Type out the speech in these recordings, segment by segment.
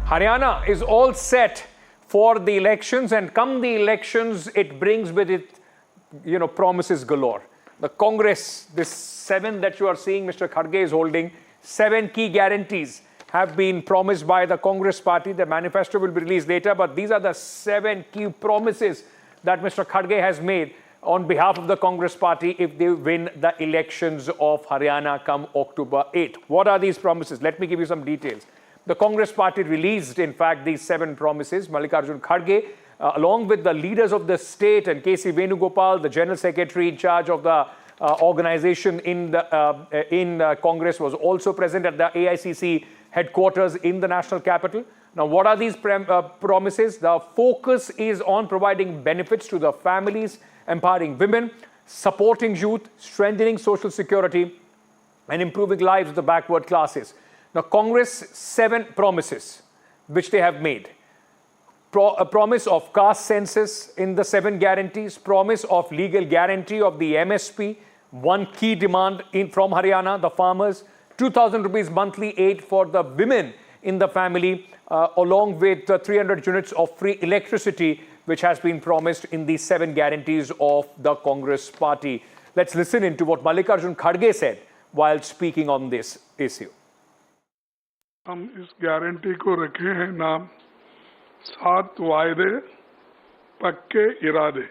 Haryana is all set for the elections, and come the elections, it brings with it, promises galore. The Congress, this 7 that you are seeing Mr. Kharge is holding, 7 key guarantees have been promised by the Congress party. The manifesto will be released later, but these are the 7 key promises that Mr. Kharge has made on behalf of the Congress party if they win the elections of Haryana come October 8. What are these promises? Let me give you some details. The Congress party released, in fact, these 7 promises. Mallikarjun Kharge, along with the leaders of the state and K.C. Venugopal, the General Secretary in charge of the organization in Congress, was also present at the AICC headquarters in the national capital. Now, what are these promises? The focus is on providing benefits to the families, empowering women, supporting youth, strengthening social security, and improving lives of the backward classes. Now, Congress, 7 promises which they have made. A promise of caste census in the 7 guarantees, promise of legal guarantee of the MSP, one key demand from Haryana, the farmers, 2,000 rupees monthly aid for the women in the family, along with 300 units of free electricity, which has been promised in the 7 guarantees of the Congress party. Let's listen into what Mallikarjun Kharge said while speaking on this issue. हम इस guarantee को रखे हैं नाम 7 वायदे पक्के इरादे।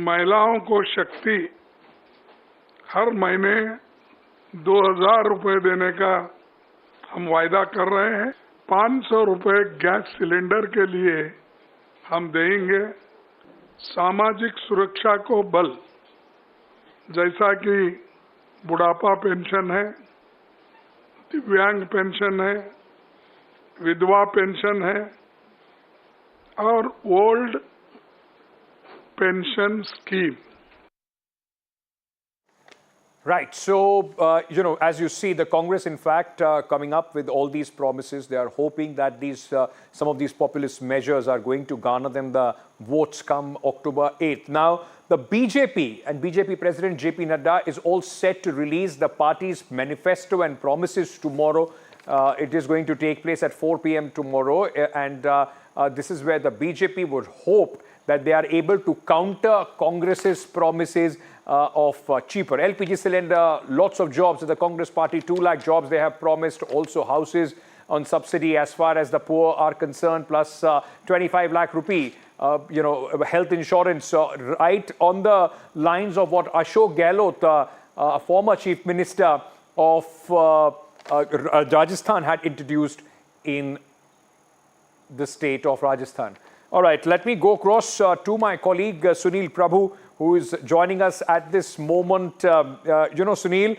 महिलाओं को शक्ति हर महीने 2000 रुपए देने का हम वायदा कर रहे हैं। 500 रुपए गैस सिलेंडर के लिए हम देंगे। सामाजिक सुरक्षा को बल, जैसा कि बुढ़ापा पेंशन है, दिव्यांग पेंशन है, विधवा पेंशन है और old pension scheme. Right. So, as you see, the Congress, in fact, coming up with all these promises, they are hoping that some of these populist measures are going to garner them the votes come October 8th. Now, the BJP and BJP President JP Nadda is all set to release the party's manifesto and promises tomorrow. It is going to take place at 4 p.m. tomorrow. And this is where the BJP would hope that they are able to counter Congress's promises of cheaper LPG cylinder, lots of jobs. The Congress party, 2 lakh jobs they have promised, also houses on subsidy as far as the poor are concerned, plus 25 lakh rupee, health insurance, right on the lines of what Ashok Gehlot, former chief minister of Rajasthan, had introduced in the state of Rajasthan. All right, let me go across to my colleague Sunil Prabhu, who is joining us at this moment. Sunil,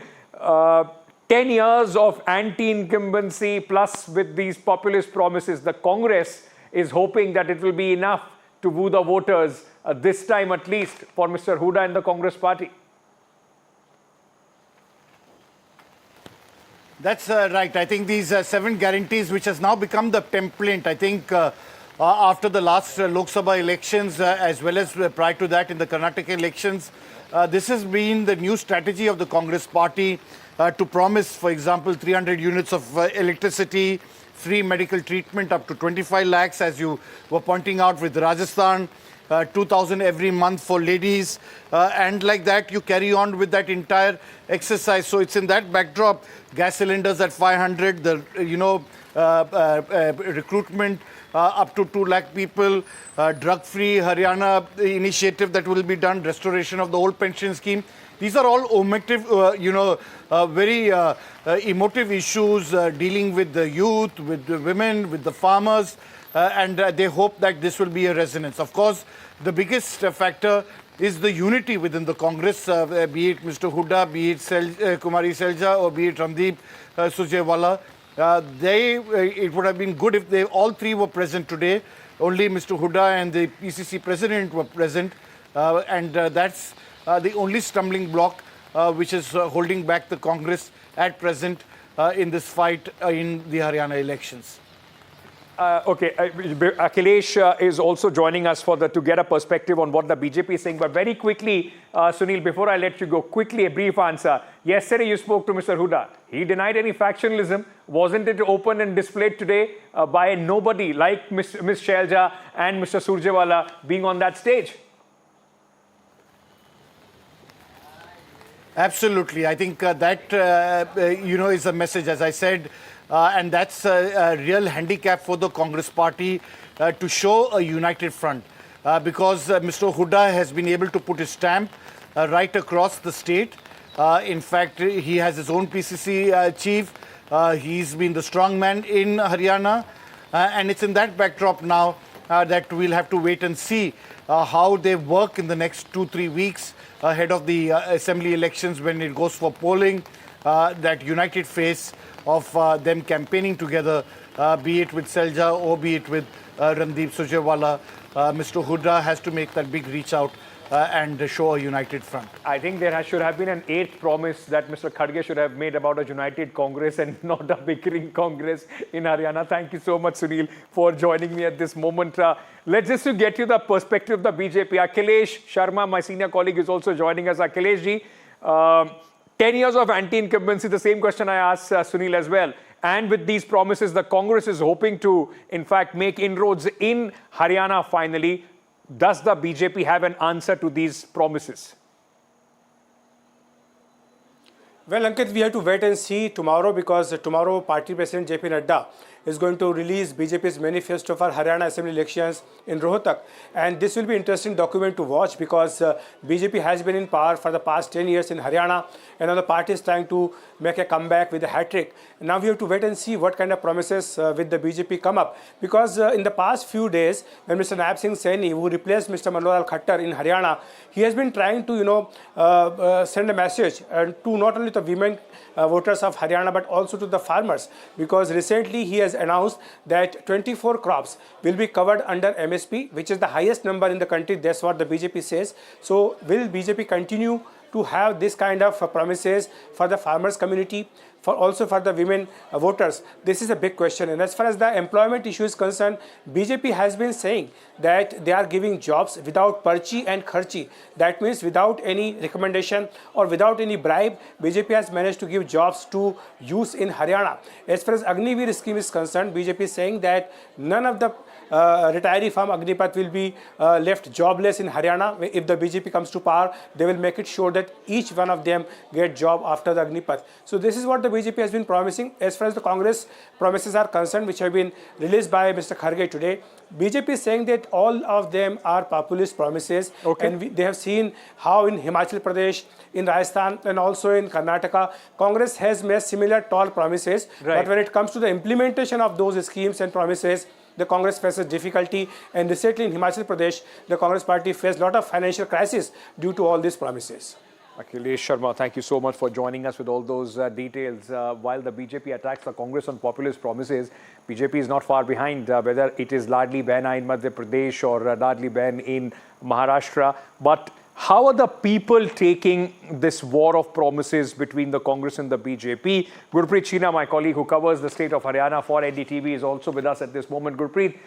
10 years of anti-incumbency plus with these populist promises, the Congress is hoping that it will be enough to woo the voters, this time at least, for Mr. Hooda and the Congress party. That's right. I think these 7 guarantees, which has now become the template, I think, after the last Lok Sabha elections, as well as prior to that in the Karnataka elections, this has been the new strategy of the Congress party to promise, for example, 300 units of electricity, free medical treatment up to 25 lakhs, as you were pointing out with Rajasthan, 2,000 every month for ladies, and like that you carry on with that entire exercise. So it's in that backdrop, gas cylinders at 500, the recruitment up to 2 lakh people, drug-free Haryana initiative that will be done, restoration of the old pension scheme. These are all very emotive issues dealing with the youth, with the women, with the farmers, and they hope that this will be a resonance. Of course, the biggest factor is the unity within the Congress, be it Mr. Hooda, be it Kumari Selja, or be it Randeep Surjewala. It would have been good if they all 3 were present today. Only Mr. Hooda and the PCC president were present, and that's the only stumbling block which is holding back the Congress at present in this fight in the Haryana elections. Akhilesh is also joining us to get a perspective on what the BJP is saying. But very quickly, Sunil, before I let you go, quickly a brief answer. Yesterday you spoke to Mr. Huda. He denied any factionalism. Wasn't it open and displayed today by nobody like Ms. Shailja and Mr. Surjewala being on that stage? Absolutely. I think that, is a message, as I said, and that's a real handicap for the Congress party to show a united front because Mr. Huda has been able to put his stamp right across the state. In fact, he has his own PCC chief. He's been the strong man in Haryana. And it's in that backdrop now that we'll have to wait and see how they work in the next 2-3 weeks ahead of the assembly elections when it goes for polling. That united face of them campaigning together, be it with Selja or be it with Randeep Surjewala. Mr. Huda has to make that big reach out and show a united front. I think there should have been an 8th promise that Mr. Kharge should have made about a united Congress and not a bickering Congress in Haryana. Thank you so much, Sunil, for joining me at this moment. Let's just to get you the perspective of the BJP. Akhilesh Sharma, my senior colleague, is also joining us. Akhilesh ji, 10 years of anti-incumbency, the same question I asked Sunil as well. And with these promises, the Congress is hoping to, in fact, make inroads in Haryana finally. Does the BJP have an answer to these promises? Well, Ankit, we have to wait and see tomorrow because tomorrow Party President JP Nadda is going to release BJP's manifesto for Haryana Assembly elections in Rohtak. And this will be an interesting document to watch because BJP has been in power for the past 10 years in Haryana and now the party is trying to make a comeback with a hat-trick. Now we have to wait and see what kind of promises with the BJP come up. Because in the past few days, when Mr. Naib Singh Saini, who replaced Mr. Manohar Khattar in Haryana, he has been trying to, send a message to not only the women voters of Haryana but also to the farmers. Because recently he has announced that 24 crops will be covered under MSP, which is the highest number in the country. That's what the BJP says. So will BJP continue to have this kind of promises for the farmers community, also for the women voters? This is a big question. And as far as the employment issue is concerned, BJP has been saying that they are giving jobs without parchi and kharchi. That means without any recommendation or without any bribe, BJP has managed to give jobs to youth in Haryana. As far as Agniveer scheme is concerned, BJP is saying that none of the retiree from Agnipath will be left jobless in Haryana. If the BJP comes to power, they will make it sure that each one of them get job after the Agnipath. So this is what the BJP has been promising. As far as the Congress promises are concerned, which have been released by Mr. Kharge today, BJP is saying that all of them are populist promises. Okay. And they have seen how in Himachal Pradesh, in Rajasthan and also in Karnataka, Congress has made similar tall promises. Right. But when it comes to the implementation of those schemes and promises, the Congress faces difficulty, and recently in Himachal Pradesh, the Congress party faced a lot of financial crisis due to all these promises. Akhilesh Sharma, thank you so much for joining us with all those details. While the BJP attacks the Congress on populist promises, BJP is not far behind, whether it is Ladli Behna in Madhya Pradesh or Ladli Behn in Maharashtra. But how are the people taking this war of promises between the Congress and the BJP? Gurpreet China, my colleague who covers the state of Haryana for NDTV, is also with us at this moment. Gurpreet,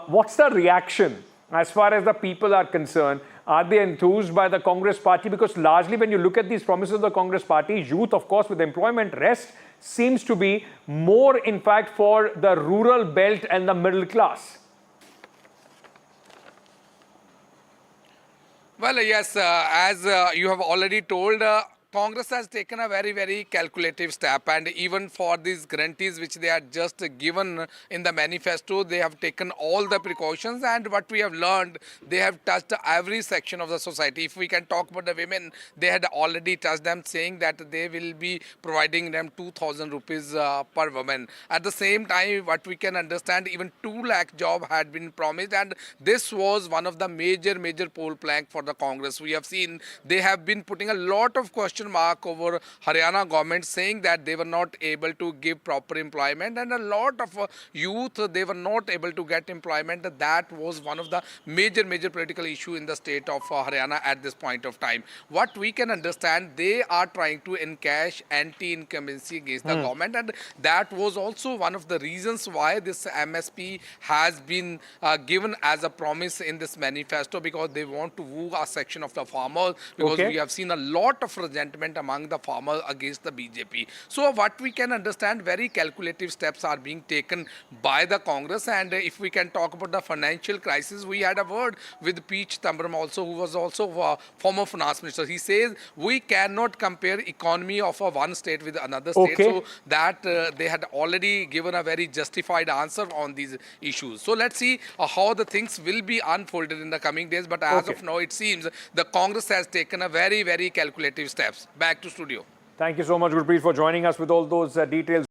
what's the reaction as far as the people are concerned? Are they enthused by the Congress party? Because largely when you look at these promises of the Congress party, youth, of course, with employment, rest seems to be more, in fact, for the rural belt and the middle class. Well, yes, as you have already told, Congress has taken a very, very calculative step, and even for these guarantees which they are just given in the manifesto, they have taken all the precautions, and what we have learned, they have touched every section of the society. If we can talk about the women, they had already touched them, saying that they will be providing them 2,000 rupees per woman. At the same time, what we can understand, even 2 lakh job had been promised, and this was one of the major poll plank for the Congress. We have seen they have been putting a lot of questions question mark over Haryana government, saying that they were not able to give proper employment, and a lot of youth, they were not able to get employment. That was one of the major political issue in the state of Haryana at this point of time. What we can understand, they are trying to encash anti-incumbency against the government, and that was also one of the reasons why this MSP has been given as a promise in this manifesto, because they want to woo a section of the farmers, because we have seen a lot of resentment among the farmers against the BJP. So what we can understand, very calculative steps are being taken by the Congress. And if we can talk about the financial crisis, we had a word with P. Chidambaram also, who was also a former finance minister. He says we cannot compare economy of one state with another state. So that they had already given a very justified answer on these issues. So let's see how the things will be unfolded in the coming days. But as of now, it seems the Congress has taken a very calculative steps. Back to studio. Thank you so much, Gurpreet, for joining us with all those details.